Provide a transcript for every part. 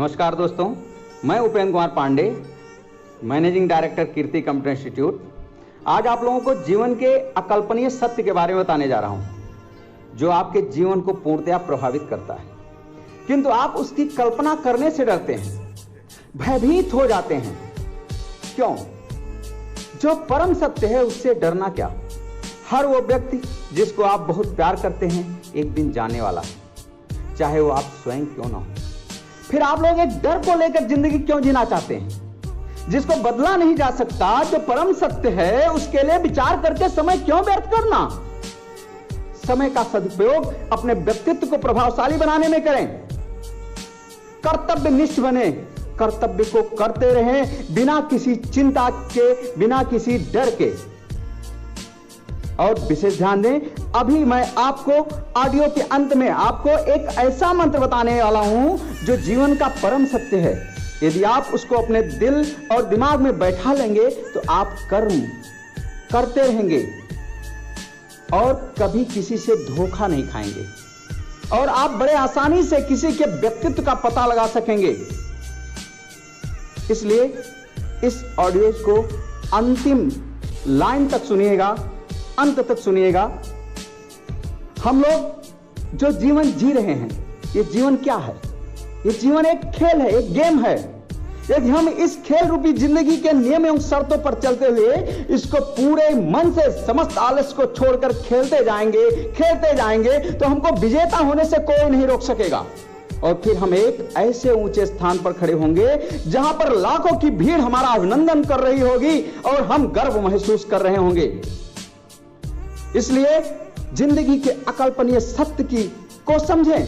नमस्कार दोस्तों, मैं उपेंद्र कुमार पांडे, मैनेजिंग डायरेक्टर कीर्ति कंप्यूटर इंस्टीट्यूट। आज आप लोगों को जीवन के अकल्पनीय सत्य के बारे में बताने जा रहा हूं, जो आपके जीवन को पूर्णतया प्रभावित करता है, किंतु आप उसकी कल्पना करने से डरते हैं, भयभीत हो जाते हैं। क्यों? जो परम सत्य है उससे डरना क्या? हर वो व्यक्ति जिसको आप बहुत प्यार करते हैं एक दिन जाने वाला है, चाहे वो आप स्वयं क्यों ना हो। फिर आप लोग एक डर को लेकर जिंदगी क्यों जीना चाहते हैं, जिसको बदला नहीं जा सकता? जो परम सत्य है उसके लिए विचार करके समय क्यों व्यर्थ करना? समय का सदुपयोग अपने व्यक्तित्व को प्रभावशाली बनाने में करें। कर्तव्यनिष्ठ बने, कर्तव्य को करते रहें बिना किसी चिंता के, बिना किसी डर के। और विशेष ध्यान दें, अभी मैं आपको ऑडियो के अंत में आपको एक ऐसा मंत्र बताने वाला हूं जो जीवन का परम सत्य है। यदि आप उसको अपने दिल और दिमाग में बैठा लेंगे तो आप कर्म करते रहेंगे और कभी किसी से धोखा नहीं खाएंगे, और आप बड़े आसानी से किसी के व्यक्तित्व का पता लगा सकेंगे। इसलिए इस ऑडियो को अंतिम लाइन तक सुनिएगा, अंत तक सुनिएगा। हम लोग जो जीवन जी रहे हैं, ये जीवन क्या है? ये जीवन एक खेल है, एक गेम है। यदि हम इस खेल रूपी जिंदगी के नियम एवं शर्तों पर चलते हुए इसको पूरे मन से समस्त आलस्य को छोड़कर खेलते जाएंगे तो हमको विजेता होने से कोई नहीं रोक सकेगा। और फिर हम एक ऐसे ऊंचे स्थान पर खड़े होंगे जहां पर लाखों की भीड़ हमारा अभिनंदन कर रही होगी और हम गर्व महसूस कर रहे होंगे। इसलिए जिंदगी के अकल्पनीय सत्य को समझें,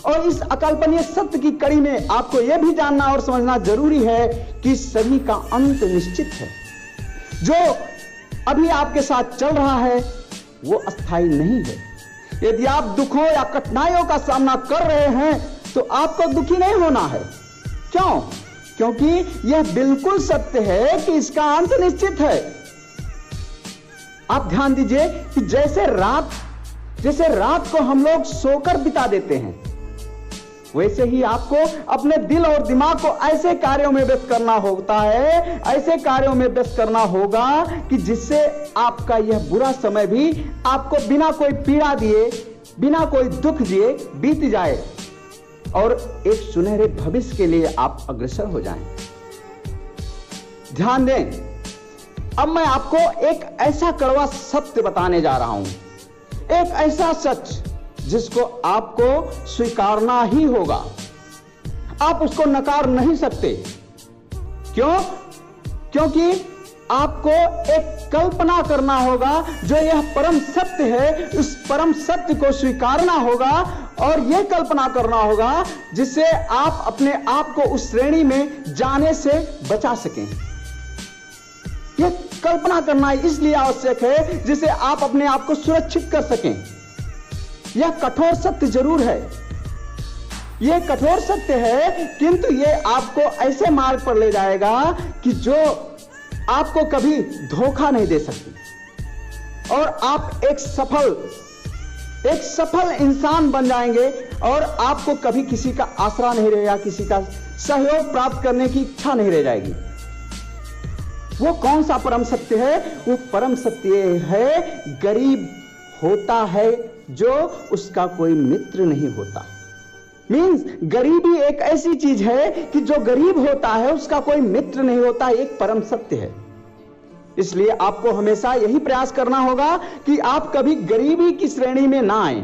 और इस अकल्पनीय सत्य की कड़ी में आपको यह भी जानना और समझना जरूरी है कि सभी का अंत निश्चित है। जो अभी आपके साथ चल रहा है वो अस्थायी नहीं है। यदि आप दुखों या कठिनाइयों का सामना कर रहे हैं तो आपको दुखी नहीं होना है। क्यों? क्योंकि यह बिल्कुल सत्य है कि इसका अंत निश्चित है। आप ध्यान दीजिए कि जैसे रात को हम लोग सोकर बिता देते हैं, वैसे ही आपको अपने दिल और दिमाग को ऐसे कार्यों में व्यस्त करना होता है, ऐसे कार्यों में व्यस्त करना होगा कि जिससे आपका यह बुरा समय भी आपको बिना कोई पीड़ा दिए, बिना कोई दुख दिए बीत जाए और एक सुनहरे भविष्य के लिए आप अग्रसर हो जाएं। ध्यान दें, अब मैं आपको एक ऐसा कड़वा सत्य बताने जा रहा हूं, एक ऐसा सच जिसको आपको स्वीकारना ही होगा। आप उसको नकार नहीं सकते। क्यों? क्योंकि आपको एक कल्पना करना होगा। जो यह परम सत्य है, उस परम सत्य को स्वीकारना होगा और यह कल्पना करना होगा जिससे आप अपने आप को उस श्रेणी में जाने से बचा सकें। यह कल्पना करना इसलिए आवश्यक है जिससे आप अपने आप को सुरक्षित कर सकें। यह कठोर सत्य जरूर है, यह कठोर सत्य है, किंतु यह आपको ऐसे मार्ग पर ले जाएगा कि जो आपको कभी धोखा नहीं दे सकती और आप एक सफल इंसान बन जाएंगे और आपको कभी किसी का आसरा नहीं रहेगा, किसी का सहयोग प्राप्त करने की इच्छा नहीं रह जाएगी। वो कौन सा परम सत्य है? वो परम सत्य है, गरीब होता है जो उसका कोई मित्र नहीं होता। मीन्स गरीबी एक ऐसी चीज है कि जो गरीब होता है उसका कोई मित्र नहीं होता, एक परम सत्य है। इसलिए आपको हमेशा यही प्रयास करना होगा कि आप कभी गरीबी की श्रेणी में ना आए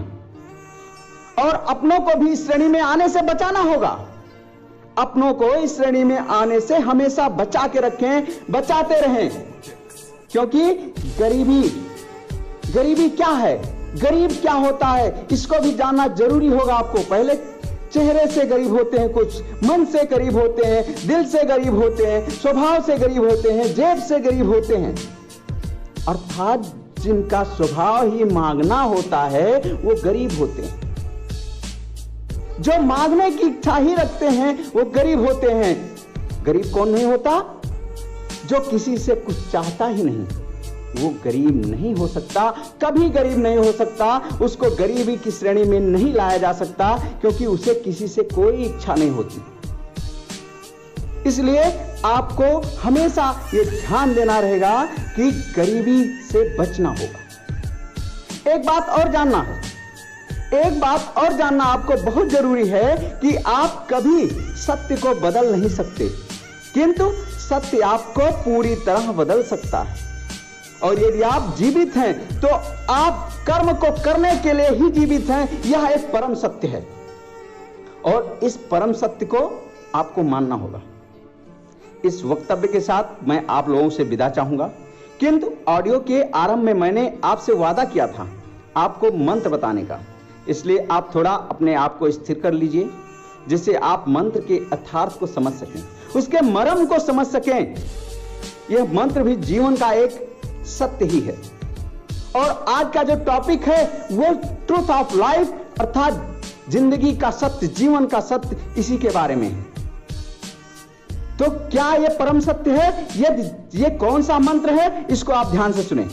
और अपनों को भी इस श्रेणी में आने से बचाना होगा। अपनों को इस श्रेणी में आने से हमेशा बचा के रखें, बचाते रहें। क्योंकि गरीबी क्या है, गरीब क्या होता है, इसको भी जानना जरूरी होगा आपको। पहले चेहरे से गरीब होते हैं कुछ, मन से गरीब होते हैं, दिल से गरीब होते हैं, स्वभाव से गरीब होते हैं, जेब से गरीब होते हैं। अर्थात जिनका स्वभाव ही मांगना होता है वो गरीब होते हैं। जो मांगने की इच्छा ही रखते हैं वो गरीब होते हैं। गरीब कौन नहीं होता? जो किसी से कुछ चाहता ही नहीं, वो गरीब नहीं हो सकता, कभी गरीब नहीं हो सकता। उसको गरीबी की श्रेणी में नहीं लाया जा सकता क्योंकि उसे किसी से कोई इच्छा नहीं होती। इसलिए आपको हमेशा ये ध्यान देना रहेगा कि गरीबी से बचना होगा। एक बात और जानना आपको बहुत जरूरी है कि आप कभी सत्य को बदल नहीं सकते, किंतु सत्य आपको पूरी तरह बदल सकता है। और यदि आप जीवित हैं तो आप कर्म को करने के लिए ही जीवित हैं, यह एक परम सत्य है और इस परम सत्य को आपको मानना होगा। इस वक्तव्य के साथ मैं आप लोगों से विदा चाहूंगा, किंतु ऑडियो के आरंभ में मैंने आपसे वादा किया था आपको मंत्र बताने का, इसलिए आप थोड़ा अपने आप को स्थिर कर लीजिए जिससे आप मंत्र के अर्थार्थ को समझ सकें, उसके मर्म को समझ सकें। यह मंत्र भी जीवन का एक सत्य ही है और आज का जो टॉपिक है वो ट्रूथ ऑफ लाइफ अर्थात जिंदगी का सत्य, जीवन का सत्य, इसी के बारे में है। तो क्या यह परम सत्य है? यदि ये कौन सा मंत्र है, इसको आप ध्यान से सुने।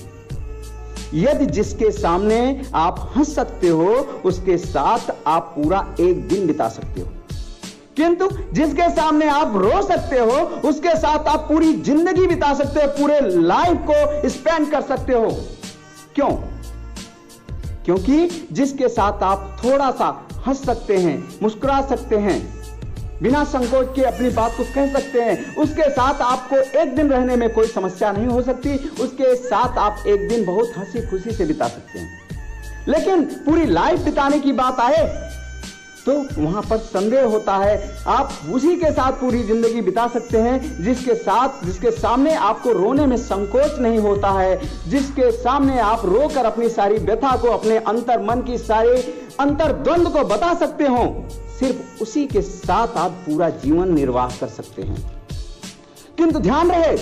यदि जिसके सामने आप हंस सकते हो उसके साथ आप पूरा एक दिन बिता सकते हो, किंतु जिसके सामने आप रो सकते हो उसके साथ आप पूरी जिंदगी बिता सकते हो, पूरे लाइफ को स्पेंड कर सकते हो। क्यों? क्योंकि जिसके साथ आप थोड़ा सा हंस सकते हैं, मुस्कुरा सकते हैं, बिना संकोच के अपनी बात को कह सकते हैं, उसके साथ आपको एक दिन रहने में कोई समस्या नहीं हो सकती, उसके साथ आप एक दिन बहुत हंसी खुशी से बिता सकते हैं। लेकिन पूरी लाइफ बिताने की बात आए तो वहां पर संदेह होता है। आप उसी के साथ पूरी जिंदगी बिता सकते हैं जिसके सामने आपको रोने में संकोच नहीं होता है, जिसके सामने आप रोकर अपनी सारी व्यथा को, अपने अंतर मन की सारे अंतर्द्वंद को बता सकते हो। सिर्फ उसी के साथ आप पूरा जीवन निर्वाह कर सकते हैं। किंतु ध्यान रहे,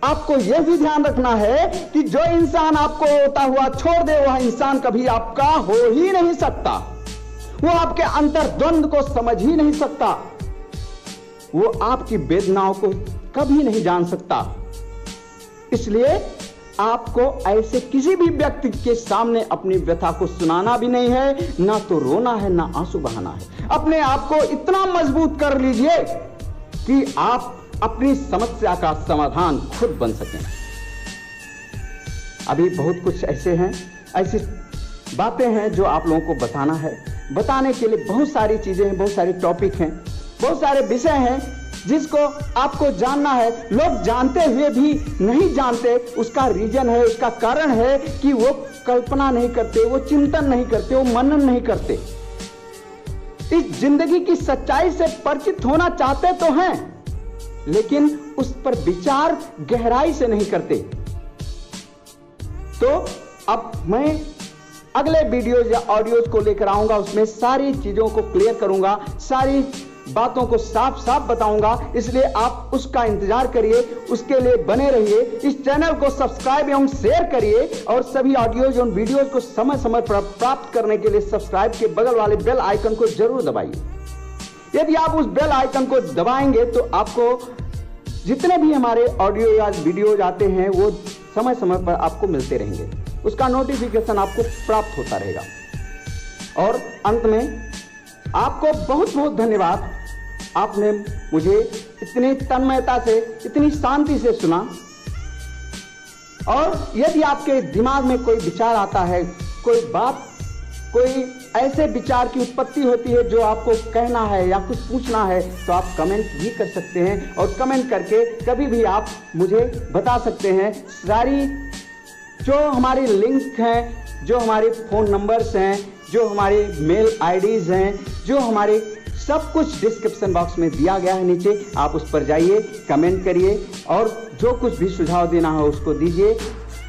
आपको यह भी ध्यान रखना है कि जो इंसान आपको रोता हुआ छोड़ दे वह इंसान कभी आपका हो ही नहीं सकता, वो आपके अंतर्द्वंद को समझ ही नहीं सकता, वो आपकी वेदनाओं को कभी नहीं जान सकता। इसलिए आपको ऐसे किसी भी व्यक्ति के सामने अपनी व्यथा को सुनाना भी नहीं है, ना तो रोना है, ना आंसू बहाना है। अपने आप को इतना मजबूत कर लीजिए कि आप अपनी समस्या का समाधान खुद बन सकें। अभी बहुत कुछ ऐसी बातें हैं जो आप लोगों को बताना है। बताने के लिए बहुत सारी चीजें हैं, बहुत सारे टॉपिक हैं, बहुत सारे विषय हैं जिसको आपको जानना है। लोग जानते हुए भी नहीं जानते, उसका रीजन है, उसका कारण है कि वो कल्पना नहीं करते, वो चिंतन नहीं करते, वो मनन नहीं करते। इस जिंदगी की सच्चाई से परिचित होना चाहते तो हैं, लेकिन उस पर विचार गहराई से नहीं करते। तो अब मैं अगले वीडियोज या ऑडियोज को लेकर आऊंगा, उसमें सारी चीजों को क्लियर करूंगा, सारी बातों को साफ साफ बताऊंगा। इसलिए आप उसका इंतजार करिए, उसके लिए बने रहिए। इस चैनल को सब्सक्राइब एवं शेयर करिए और सभी ऑडियोज और वीडियोज को समय समय पर प्राप्त करने के लिए सब्सक्राइब के बगल वाले बेल आइकन को जरूर दबाइए। यदि आप उस बेल आइकन को दबाएंगे तो आपको जितने भी हमारे ऑडियो या वीडियोज आते हैं वो समय समय पर आपको मिलते रहेंगे, उसका नोटिफिकेशन आपको प्राप्त होता रहेगा। और अंत में आपको बहुत बहुत धन्यवाद, आपने मुझे इतनी तन्मयता से, इतनी शांति से सुना। और यदि आपके दिमाग में कोई विचार आता है, कोई बात, कोई ऐसे विचार की उत्पत्ति होती है जो आपको कहना है या कुछ पूछना है, तो आप कमेंट भी कर सकते हैं और कमेंट करके कभी भी आप मुझे बता सकते हैं। सारी जो हमारी लिंक हैं, जो हमारे फ़ोन नंबर्स हैं, जो हमारे मेल आईडीज़ हैं, जो हमारे सब कुछ डिस्क्रिप्शन बॉक्स में दिया गया है नीचे। आप उस पर जाइए, कमेंट करिए और जो कुछ भी सुझाव देना हो उसको दीजिए।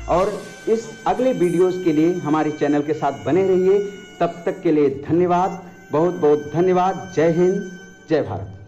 और इस अगले वीडियोस के लिए हमारे चैनल के साथ बने रहिए। तब तक के लिए धन्यवाद, बहुत बहुत धन्यवाद। जय हिंद, जय भारत।